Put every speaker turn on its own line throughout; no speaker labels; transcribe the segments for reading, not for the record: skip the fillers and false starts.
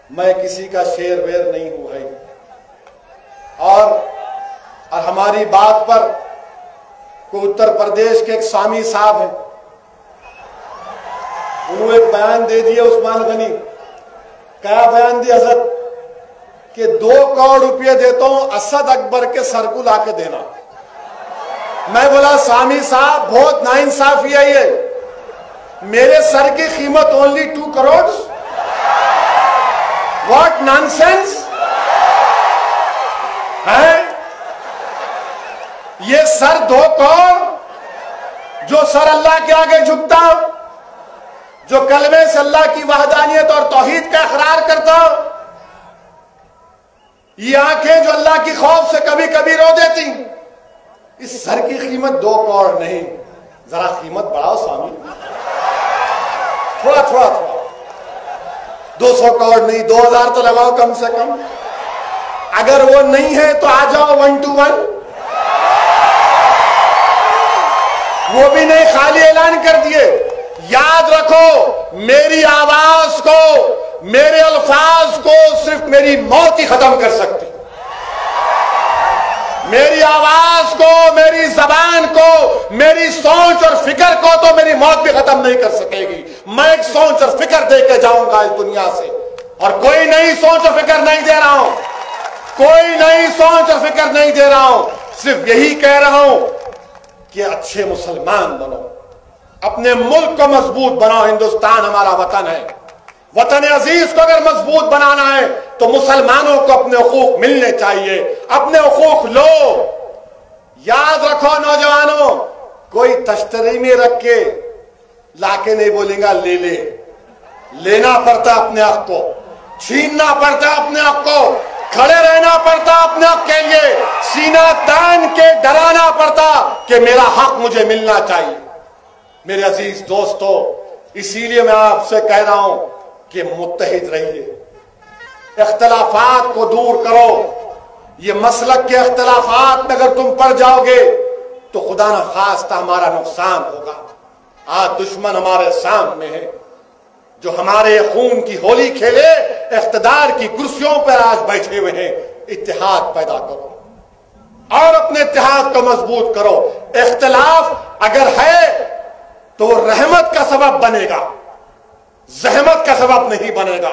मैं किसी का शेर वेर नहीं हूं भाई। और हमारी बात पर कोई उत्तर प्रदेश के एक स्वामी साहब हैं, उन्होंने एक बयान दे दिया उस्मान गनी। क्या बयान दिया हजरत कि 2 करोड़ रुपये देता हूं असद अकबर के सर को लाके देना। मैं बोला स्वामी साहब बहुत नाइंसाफी है ये, मेरे सर की कीमत ओनली 2 करोड़। व्हाट नॉनसेंस है ये। सर 2 करोड़, जो सर अल्लाह के आगे झुकता, जो कलमे से अल्लाह की वहदानियत और तौहीद का इकरार करता, ये आंखें जो अल्लाह की खौफ से कभी कभी रो देती, इस सर की कीमत 2 करोड़ नहीं। जरा कीमत बढ़ाओ स्वामी, थोड़ा थोड़ा थोड़ा। 200 करोड़ नहीं, 2000 तो लगाओ कम से कम। अगर वो नहीं है तो आ जाओ 1 to 1। वो भी नहीं, खाली ऐलान कर दिए। याद रखो, मेरी आवाज को, मेरे अल्फाज को सिर्फ मेरी मौत ही खत्म कर सकती। मेरी आवाज को, मेरी जबान को, मेरी सोच और फिक्र को तो मेरी मौत भी खत्म नहीं कर सकेगी। मैं एक सोच और फिक्र दे के जाऊंगा इस दुनिया से, और कोई नई सोच और फिक्र नहीं दे रहा हूं, कोई नई सोच और फिक्र नहीं दे रहा हूं। सिर्फ यही कह रहा हूं कि अच्छे मुसलमान बनो, अपने मुल्क को मजबूत बनाओ। हिंदुस्तान हमारा वतन है। वतन अजीज को अगर मजबूत बनाना है तो मुसलमानों को अपने हुकूक मिलने चाहिए। अपने हुकूक लो। याद रखो नौजवानों, कोई तश्तरी में रख के लाके नहीं बोलेगा ले ले। लेना पड़ता अपने हक को, छीनना पड़ता अपने हक को, खड़े रहना पड़ता अपने हक के लिए, सीना तान के डराना पड़ता कि मेरा हक मुझे मिलना चाहिए। मेरे अजीज दोस्तों, इसीलिए मैं आपसे कह रहा हूं कि मुत्तहिद रहिए, इख्तलाफात को दूर करो। ये मसलक के इख्तलाफात में अगर तुम पड़ जाओगे तो खुदा न खास्ता हमारा नुकसान होगा। आज दुश्मन हमारे सामने है, जो हमारे खून की होली खेले, इख्तिदार की कुर्सियों पर आज बैठे हुए हैं। इत्तेहाद पैदा करो और अपने इत्तेहाद को मजबूत करो। इख्तिलाफ अगर है तो वो रहमत का सबब बनेगा, जहमत का सबब नहीं बनेगा।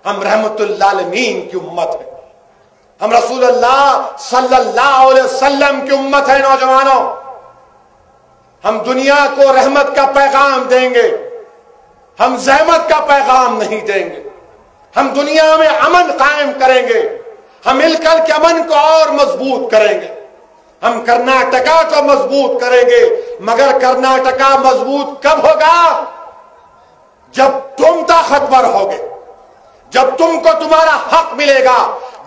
हम रहमतुल आलमीन की उम्मत है, हम रसूलुल्लाह सल्लल्लाहु अलैहि वसल्लम की उम्मत है। नौजवानों, हम दुनिया को रहमत का पैगाम देंगे, हम जहमत का पैगाम नहीं देंगे। हम दुनिया में अमन कायम करेंगे, हम मिलकर के अमन को और मजबूत करेंगे। हम कर्नाटका को मजबूत करेंगे, मगर कर्नाटका मजबूत कब होगा? जब तुम ताकतवर होगे, जब तुमको तुम्हारा हक मिलेगा,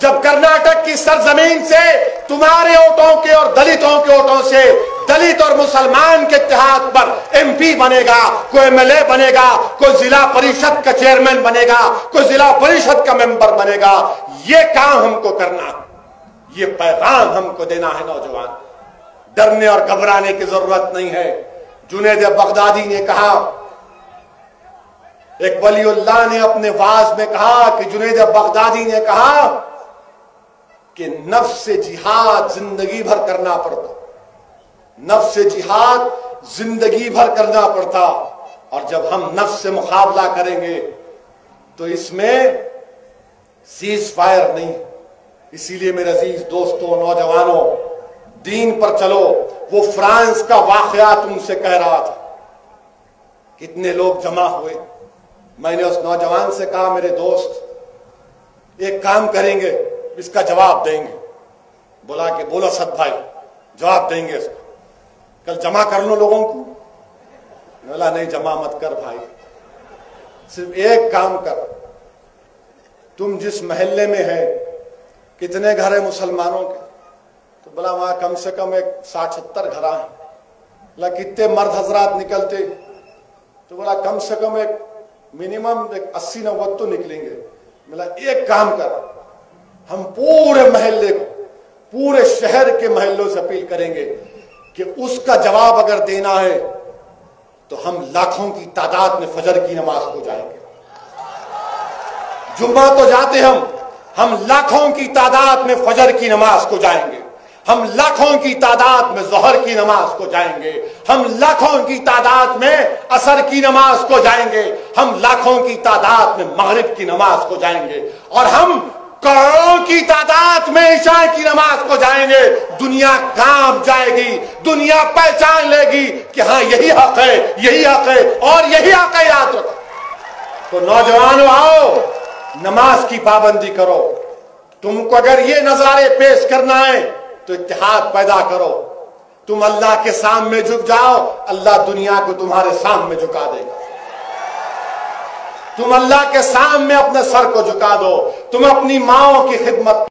जब कर्नाटक की सरजमीन से तुम्हारे वोटों के और दलितों के वोटों से दलित और मुसलमान के इत्तेहाद पर एमपी बनेगा, कोई एमएलए बनेगा, कोई जिला परिषद का चेयरमैन बनेगा, कोई जिला परिषद का मेंबर बनेगा। ये काम हमको करना है, ये पैगाम हमको देना है। नौजवान, डरने और घबराने की जरूरत नहीं है। जुनैद बगदादी ने कहा, एक वलीउल्लाह ने अपने वाज में कहा कि जुनैद बगदादी ने कहा कि नफ्स से जिहाद जिंदगी भर करना पड़ता, नफ्स से जिहाद जिंदगी भर करना पड़ता। और जब हम नफ्स से मुकाबला करेंगे तो इसमें सीज फायर नहीं। इसीलिए मेरे अजीज दोस्तों, नौजवानों, दीन पर चलो। वो फ्रांस का वाकया तुमसे कह रहा था, कितने लोग जमा हुए। मैंने उस नौजवान से कहा, मेरे दोस्त एक काम करेंगे, इसका जवाब देंगे। बोला कि बोलो सद भाई, जवाब देंगे इसको, कल जमा कर लो लोगों को। बोला नहीं, जमा मत कर भाई, सिर्फ एक काम कर, तुम जिस मोहल्ले में है कितने घर है मुसलमानों के? तो बोला वहां कम से कम एक 60-70 घर हैं। बोला कितने मर्द हजरात निकलते? तो बोला कम से कम एक मिनिमम 80-90 तो निकलेंगे। बोला एक काम कर, हम पूरे मोहल्ले को, पूरे शहर के मोहल्लों से अपील करेंगे कि उसका जवाब अगर देना है तो हम लाखों की तादाद में फजर की नमाज को जाएंगे। जुम्मा तो जाते हम लाखों की तादाद में फजर की नमाज को जाएंगे, हम लाखों की तादाद में ज़ोहर की नमाज को जाएंगे, हम लाखों की तादाद में असर की नमाज को जाएंगे, हम लाखों की तादाद में मगरिब की नमाज को जाएंगे, और हम करोड़ों की तादाद में इशा की नमाज को जाएंगे। दुनिया कांप जाएगी, दुनिया पहचान लेगी कि हाँ यही हक है, यही हक है और यही हक है। याद रखो। तो नौजवानों आओ, नमाज की पाबंदी करो। तुमको अगर ये नजारे पेश करना है तो इत्तेहाद पैदा करो। तुम अल्लाह के सामने झुक जाओ, अल्लाह दुनिया को तुम्हारे सामने झुका देगा। तुम अल्लाह के सामने अपने सर को झुका दो, तुम अपनी माओ की खिदमत